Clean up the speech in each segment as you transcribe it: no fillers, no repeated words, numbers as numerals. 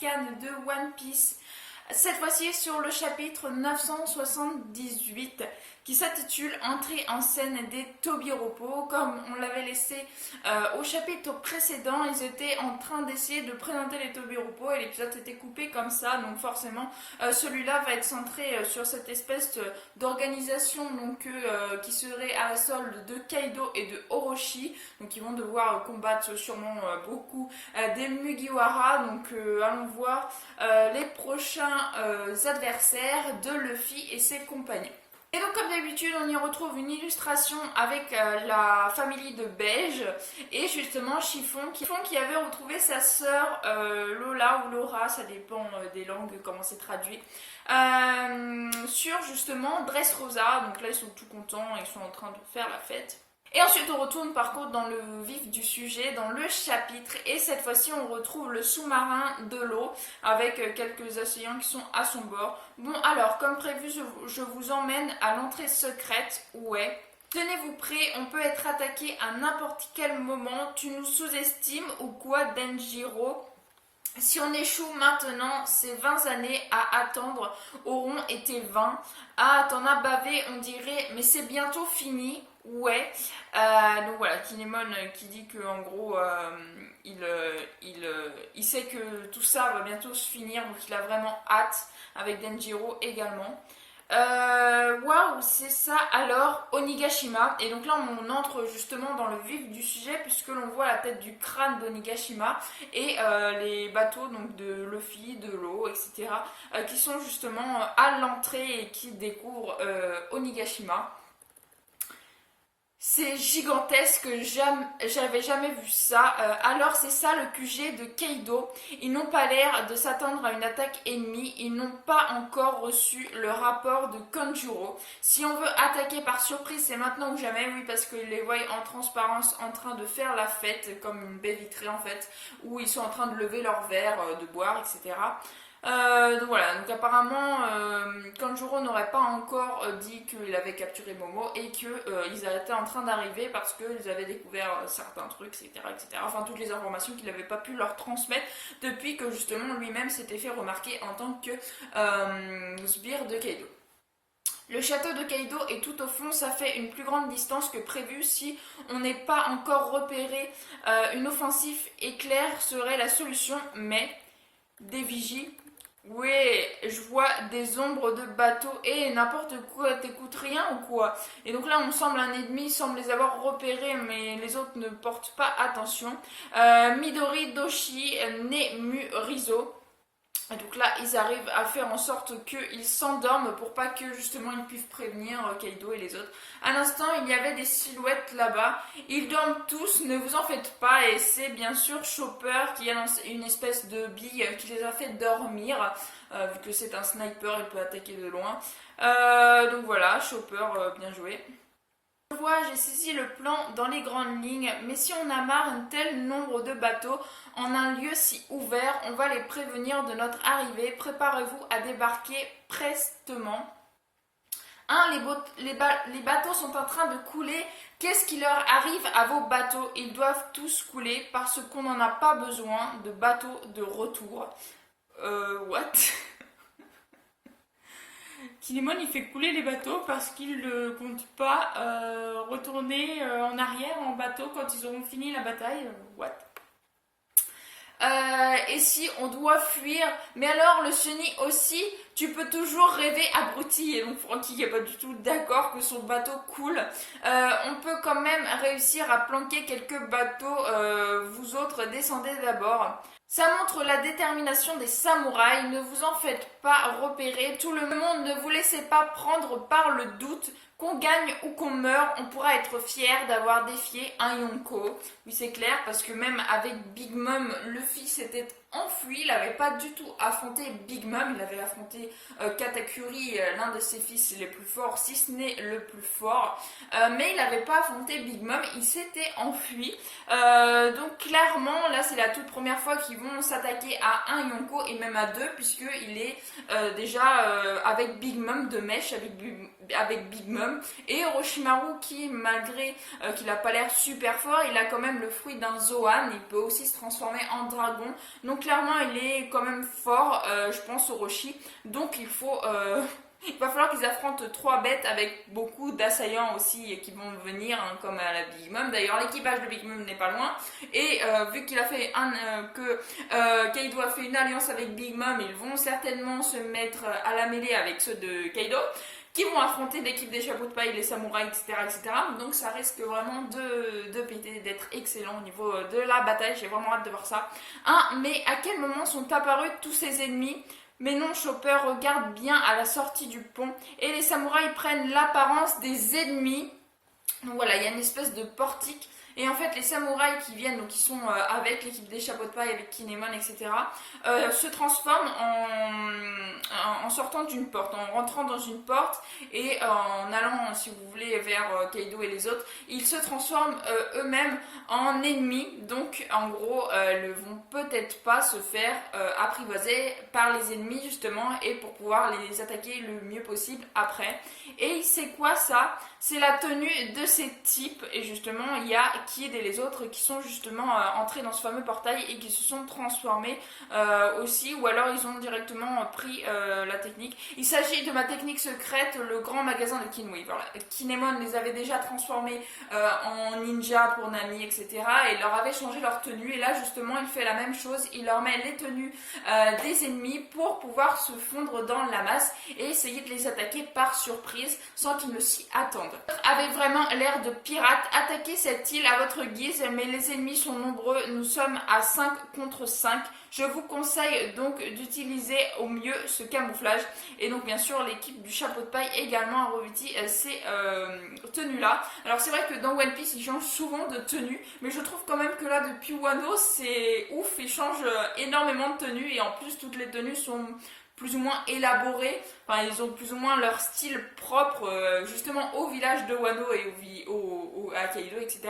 arcanes de One Piece. Cette fois-ci sur le chapitre 978 qui s'intitule Entrée en scène des Tobiropo. Comme on l'avait laissé au chapitre précédent, ils étaient en train d'essayer de présenter les Tobiropo et l'épisode était coupé comme ça, donc forcément celui-là va être centré sur cette espèce d'organisation qui serait à la solde de Kaido et de Orochi. Donc ils vont devoir combattre sûrement beaucoup des Mugiwara. Donc allons voir les prochains adversaires de Luffy et ses compagnons. Et donc comme d'habitude on y retrouve une illustration avec la famille de Beige et justement Chiffon qui avait retrouvé sa sœur Lola ou Laura, ça dépend des langues comment c'est traduit, sur justement Dressrosa. Donc là ils sont tout contents, ils sont en train de faire la fête. Et ensuite on retourne par contre dans le vif du sujet, dans le chapitre, et cette fois-ci on retrouve le sous-marin de l'eau avec quelques assaillants qui sont à son bord. Bon alors, comme prévu, je vous emmène à l'entrée secrète, ouais. Tenez-vous prêts, on peut être attaqué à n'importe quel moment, tu nous sous-estimes ou quoi Denjiro ? Si on échoue maintenant, ces 20 années à attendre auront été 20. Ah, t'en as bavé, on dirait, mais c'est bientôt fini. Ouais, donc voilà, Kinemon qui dit que en gros il sait que tout ça va bientôt se finir, donc il a vraiment hâte, avec Denjiro également. Waouh, c'est ça alors Onigashima. Et donc là on entre justement dans le vif du sujet puisque l'on voit la tête du crâne d'Onigashima et les bateaux donc de Luffy, de l'eau, etc. Qui sont justement à l'entrée et qui découvrent Onigashima. C'est gigantesque, j'avais jamais vu ça. Alors c'est ça le QG de Kaido. Ils n'ont pas l'air de s'attendre à une attaque ennemie. Ils n'ont pas encore reçu le rapport de Kanjuro. Si on veut attaquer par surprise, c'est maintenant ou jamais. Oui, parce qu'ils les voient en transparence en train de faire la fête, comme une baie vitrée en fait, où ils sont en train de lever leur verre, de boire, etc. Donc voilà, donc apparemment Kanjuro n'aurait pas encore dit qu'il avait capturé Momo et qu'ils étaient en train d'arriver parce qu'ils avaient découvert certains trucs, etc., etc. Enfin toutes les informations qu'il n'avait pas pu leur transmettre depuis que justement lui-même s'était fait remarquer en tant que sbire de Kaido. Le château de Kaido est tout au fond, ça fait une plus grande distance que prévu. Si on n'est pas encore repéré, une offensive éclair serait la solution, mais des vigies. Oui, je vois des ombres de bateaux et n'importe quoi, t'écoutes rien ou quoi? Et donc là, on semble un ennemi, semble les avoir repérés, mais les autres ne portent pas attention. Midori, Doshi, Nemu, Rizo. Et donc là, ils arrivent à faire en sorte qu'ils s'endorment pour pas que justement ils puissent prévenir Kaido et les autres. À l'instant, il y avait des silhouettes là-bas. Ils dorment tous, ne vous en faites pas. Et c'est bien sûr Chopper qui a lancé une espèce de bille qui les a fait dormir. Vu que c'est un sniper, il peut attaquer de loin. Donc voilà, Chopper, bien joué. Je vois, j'ai saisi le plan dans les grandes lignes, mais si on amarre un tel nombre de bateaux en un lieu si ouvert, on va les prévenir de notre arrivée. Préparez-vous à débarquer prestement. Les bateaux sont en train de couler. Qu'est-ce qui leur arrive à vos bateaux? Ils doivent tous couler parce qu'on n'en a pas besoin de bateaux de retour. What? Kinemon il fait couler les bateaux parce qu'il ne compte pas retourner en arrière en bateau quand ils auront fini la bataille. What? Et si on doit fuir, mais alors le chenille aussi, tu peux toujours rêver abruti. Et donc Franky n'est pas du tout d'accord que son bateau coule. On peut quand même réussir à planquer quelques bateaux, vous autres descendez d'abord. Ça montre la détermination des samouraïs, ne vous en faites pas repérer, tout le monde, ne vous laissez pas prendre par le doute. Qu'on gagne ou qu'on meure, on pourra être fier d'avoir défié un Yonko. Oui, c'est clair, parce que même avec Big Mom, Luffy s'était enfui, il n'avait pas du tout affronté Big Mom, il avait affronté Katakuri, l'un de ses fils les plus forts, si ce n'est le plus fort, mais il n'avait pas affronté Big Mom, il s'était enfui. Donc clairement, là c'est la toute première fois qu'ils vont s'attaquer à un Yonko, et même à deux, puisqu'il est déjà avec Big Mom de mèche, avec Big Mom, Mum, et Orochimaru qui, malgré qu'il n'a pas l'air super fort, il a quand même le fruit d'un Zoan, il peut aussi se transformer en dragon, donc clairement il est quand même fort, je pense, Orochi, donc il va falloir qu'ils affrontent 3 bêtes avec beaucoup d'assaillants aussi qui vont venir, hein, comme à la Big Mom. D'ailleurs, l'équipage de Big Mom n'est pas loin. Et vu qu'il a fait Kaido a fait une alliance avec Big Mom, ils vont certainement se mettre à la mêlée avec ceux de Kaido, qui vont affronter l'équipe des chapeaux de paille, les samouraïs, etc., etc. Donc ça risque vraiment de péter, d'être excellent au niveau de la bataille. J'ai vraiment hâte de voir ça. Mais à quel moment sont apparus tous ces ennemis? Mais non, Chopper regarde bien à la sortie du pont et les samouraïs prennent l'apparence des ennemis. Donc voilà, il y a une espèce de portique. Et en fait, les samouraïs qui viennent, donc qui sont avec l'équipe des chapeaux de paille, avec Kinemon, etc., se transforment en sortant d'une porte, en rentrant dans une porte et en allant, si vous voulez, vers Kaido et les autres. Ils se transforment eux-mêmes en ennemis. Donc, en gros, ils ne vont peut-être pas se faire apprivoiser par les ennemis, justement, et pour pouvoir les attaquer le mieux possible après. Et c'est quoi ça? C'est la tenue de ces types. Et justement, il y a Kid et les autres qui sont justement entrés dans ce fameux portail et qui se sont transformés aussi, ou alors ils ont directement pris la technique. Il s'agit de ma technique secrète, le grand magasin de Kinway. Voilà. Kinemon les avait déjà transformés en ninja pour Nami, etc. et leur avait changé leur tenue. Et là, justement, il fait la même chose. Il leur met les tenues des ennemis pour pouvoir se fondre dans la masse et essayer de les attaquer par surprise sans qu'ils ne s'y attendent. Avait vraiment l'air de pirates. Attaquez cette île à votre guise, mais les ennemis sont nombreux. Nous sommes à 5 contre 5. Je vous conseille donc d'utiliser au mieux ce camouflage. Et donc bien sûr l'équipe du chapeau de paille également a revêti ces tenues là. Alors c'est vrai que dans One Piece ils changent souvent de tenue, mais je trouve quand même que là depuis Wano c'est ouf, ils changent énormément de tenues et en plus toutes les tenues sont plus ou moins élaborés, enfin ils ont plus ou moins leur style propre justement au village de Wano et à Kaido, etc.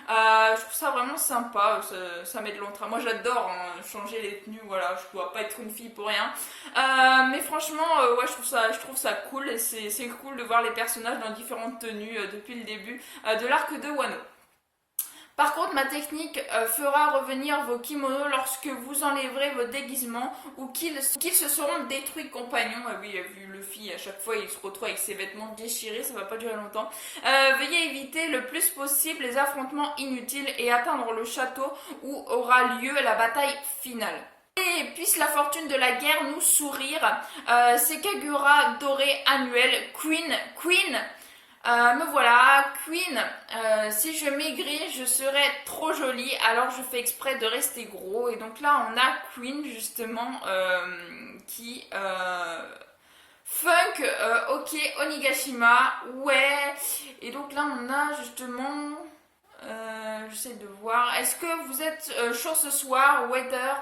Je trouve ça vraiment sympa, ça met de l'entrain. Moi j'adore changer les tenues, voilà, je dois pas être une fille pour rien. Mais franchement, ouais, je trouve ça cool et c'est cool de voir les personnages dans différentes tenues depuis le début de l'arc de Wano. Par contre, ma technique fera revenir vos kimonos lorsque vous enlèverez vos déguisements ou qu'ils se seront détruits, compagnons. Oui, vu Luffy, à chaque fois il se retrouve avec ses vêtements déchirés, ça va pas durer longtemps. Veuillez éviter le plus possible les affrontements inutiles et atteindre le château où aura lieu la bataille finale. Et puisse la fortune de la guerre nous sourire. C'est Kagura doré annuel. Queen. Me voilà, Queen, si je maigris, je serais trop jolie, alors je fais exprès de rester gros. Et donc là, on a Queen, justement, qui... Funk, ok, Onigashima, ouais. Et donc là, on a justement... j'essaie de voir. Est-ce que vous êtes chaud ce soir, Waiter?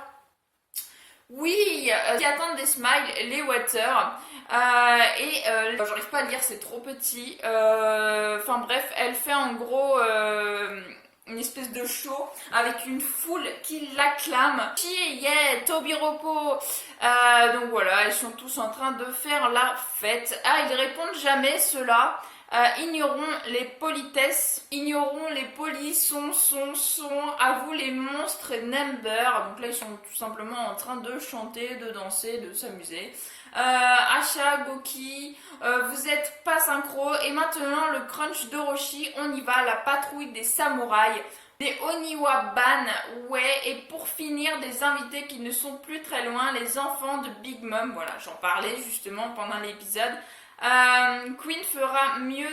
Oui, qui attendent des smiles, les water. J'arrive pas à lire, c'est trop petit. Enfin bref, elle fait en gros une espèce de show avec une foule qui l'acclame. Yeah, Tobiropo. Donc voilà, ils sont tous en train de faire la fête. Ils répondent jamais ceux-là. Ignorons les politesses, ignorons les polissons, à vous les monstres number. Donc là ils sont tout simplement en train de chanter, de danser, de s'amuser. Asha, Goki, vous êtes pas synchro. Et maintenant le crunch d'Orochi, on y va, la patrouille des samouraïs. Des Oniwa Ban, ouais, et pour finir, des invités qui ne sont plus très loin, les enfants de Big Mom, voilà, j'en parlais justement pendant l'épisode. Queen fera mieux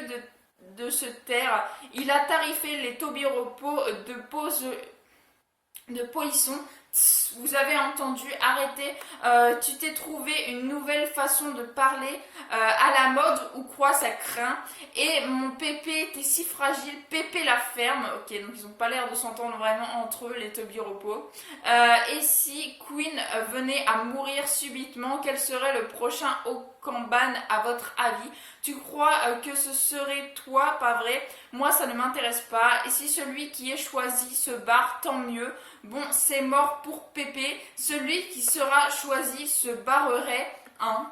de se taire. Il a tarifé les Tobiropo de polisson. Vous avez entendu, arrêtez, tu t'es trouvé une nouvelle façon de parler à la mode ou quoi, ça craint. Et mon Pépé était si fragile, Pépé la ferme. Ok, donc ils n'ont pas l'air de s'entendre vraiment entre eux, les Tobiropo. Et si Queen venait à mourir subitement, quel serait le prochain Okamban à votre avis? Tu crois que ce serait toi, pas vrai? Moi ça ne m'intéresse pas. Et si celui qui est choisi se barre, tant mieux. Bon, c'est mort pour Pépé. Celui qui sera choisi se barrerait, hein.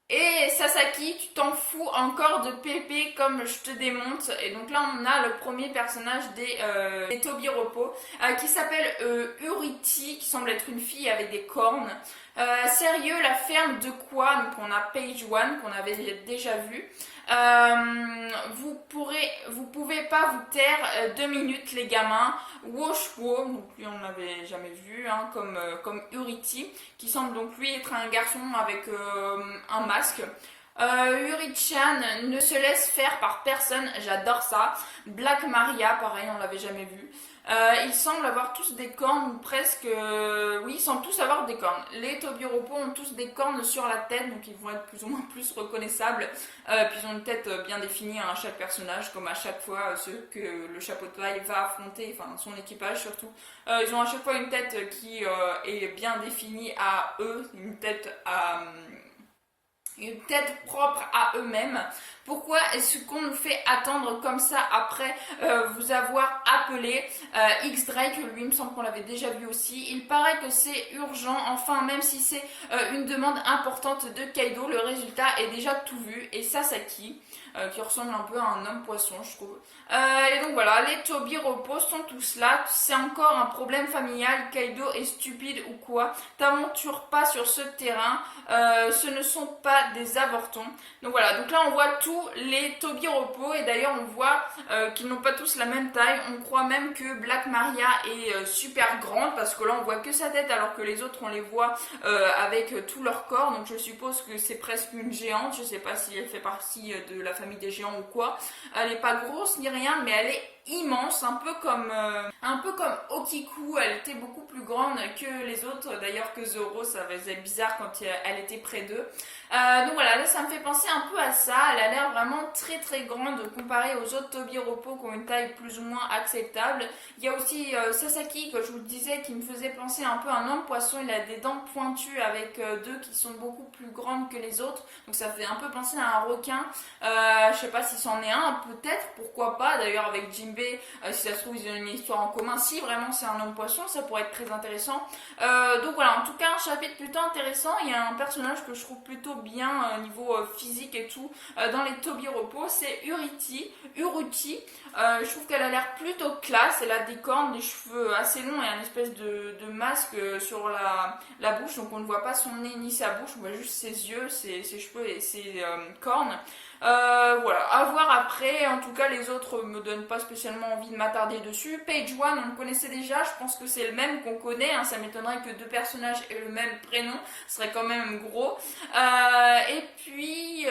Et Sasaki, tu t'en fous encore de Pépé comme je te démonte. Et donc là, on a le premier personnage des Tobiropo qui s'appelle Uriti, qui semble être une fille avec des cornes. Sérieux, la ferme de quoi? Donc on a Page One qu'on avait déjà vu. Vous pouvez pas vous taire 2 minutes les gamins. Woshwo, donc lui on l'avait jamais vu, hein, comme Uriti, qui semble donc lui être un garçon avec un masque. Uri-chan ne se laisse faire par personne, j'adore ça. Black Maria, pareil, on l'avait jamais vu. Ils semblent avoir tous des cornes, ou presque. Oui, ils semblent tous avoir des cornes. Les Tobiropo ont tous des cornes sur la tête, donc ils vont être plus ou moins plus reconnaissables. Puis ils ont une tête bien définie à chaque personnage, comme à chaque fois ceux que le chapeau de paille va affronter, enfin son équipage surtout. Ils ont à chaque fois une tête qui est bien définie à eux, une tête propre à eux-mêmes. Pourquoi est-ce qu'on nous fait attendre comme ça après vous avoir appelé? X-Drake, lui, il me semble qu'on l'avait déjà vu aussi. Il paraît que c'est urgent. Enfin, même si c'est une demande importante de Kaido, le résultat est déjà tout vu. Et Sasaki, qui ressemble un peu à un homme poisson, je trouve. Et donc voilà, les Tobiropo sont tous là. C'est encore un problème familial. Kaido est stupide ou quoi? T'aventures pas sur ce terrain. Ce ne sont pas des avortons. Donc voilà, donc là on voit tous les Tobiropo et d'ailleurs on voit qu'ils n'ont pas tous la même taille. On croit même que Black Maria est super grande parce que là on voit que sa tête alors que les autres on les voit avec tout leur corps. Donc je suppose que c'est presque une géante. Je sais pas si elle fait partie de la famille des géants ou quoi. Elle n'est pas grosse ni rien, mais elle est immense, un peu comme Okiku. Elle était beaucoup plus grande que les autres, d'ailleurs que Zoro, ça faisait bizarre quand elle était près d'eux. Donc voilà, là ça me fait penser un peu à ça. Elle a l'air vraiment très très grande comparée aux autres Tobiropo qui ont une taille plus ou moins acceptable. Il y a aussi Sasaki que je vous disais qui me faisait penser un peu à un homme poisson. Il a des dents pointues avec deux qui sont beaucoup plus grandes que les autres, donc ça fait un peu penser à un requin. Je sais pas si c'en est un, peut-être, pourquoi pas. D'ailleurs avec Jinbe, si ça se trouve ils ont une histoire en commun. Si vraiment c'est un homme poisson, ça pourrait être très intéressant. Donc voilà, en tout cas un chapitre plutôt intéressant. Il y a un personnage que je trouve plutôt bien au niveau physique et tout dans les Tobiropo, c'est Uruti. Je trouve qu'elle a l'air plutôt classe. Elle a des cornes, des cheveux assez longs et un espèce de masque sur la bouche, donc on ne voit pas son nez ni sa bouche, on voit juste ses yeux, ses cheveux et ses cornes. Voilà, à voir après. En tout cas, les autres me donnent pas spécialement envie de m'attarder dessus. Page One, on le connaissait déjà, je pense que c'est le même qu'on connaît. Hein. Ça m'étonnerait que deux personnages aient le même prénom, ce serait quand même gros. Et puis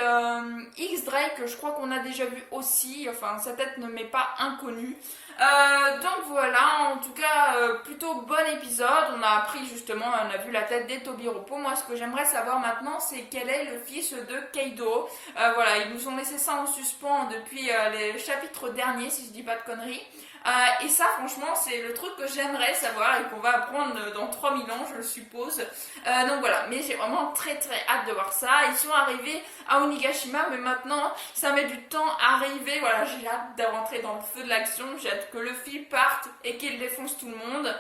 X-Drake, je crois qu'on a déjà vu aussi. Enfin, sa tête ne m'est pas inconnue. Donc voilà, en tout cas, plutôt bon épisode. On a appris justement, on a vu la tête des Tobiropo. Moi, ce que j'aimerais savoir maintenant, c'est quel est le fils de Kaido. Voilà, ils nous ont laissé ça en suspens depuis les chapitres derniers, si je dis pas de conneries. Et ça, franchement, c'est le truc que j'aimerais savoir et qu'on va apprendre dans 3000 ans, je le suppose. Donc voilà, mais j'ai vraiment très très hâte de voir ça. Ils sont arrivés à Onigashima, mais maintenant, ça met du temps à arriver. Voilà, j'ai hâte de rentrer dans le feu de l'action. J'ai hâte que Luffy parte et qu'il défonce tout le monde.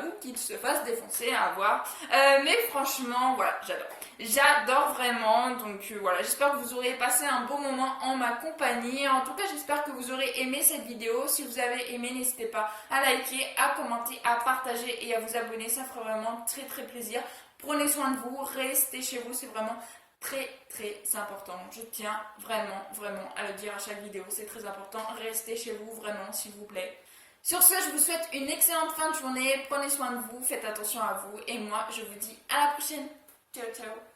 Ou qu'il se fasse défoncer, à voir. Mais franchement, voilà, j'adore. J'adore vraiment, donc voilà, j'espère que vous aurez passé un bon moment en ma compagnie. En tout cas, j'espère que vous aurez aimé cette vidéo. Si vous avez aimé, n'hésitez pas à liker, à commenter, à partager et à vous abonner. Ça fera vraiment très très plaisir. Prenez soin de vous, restez chez vous, c'est vraiment très très important. Je tiens vraiment vraiment à le dire à chaque vidéo, c'est très important. Restez chez vous vraiment, s'il vous plaît. Sur ce, je vous souhaite une excellente fin de journée. Prenez soin de vous, faites attention à vous et moi, je vous dis à la prochaine. Ciao ciao.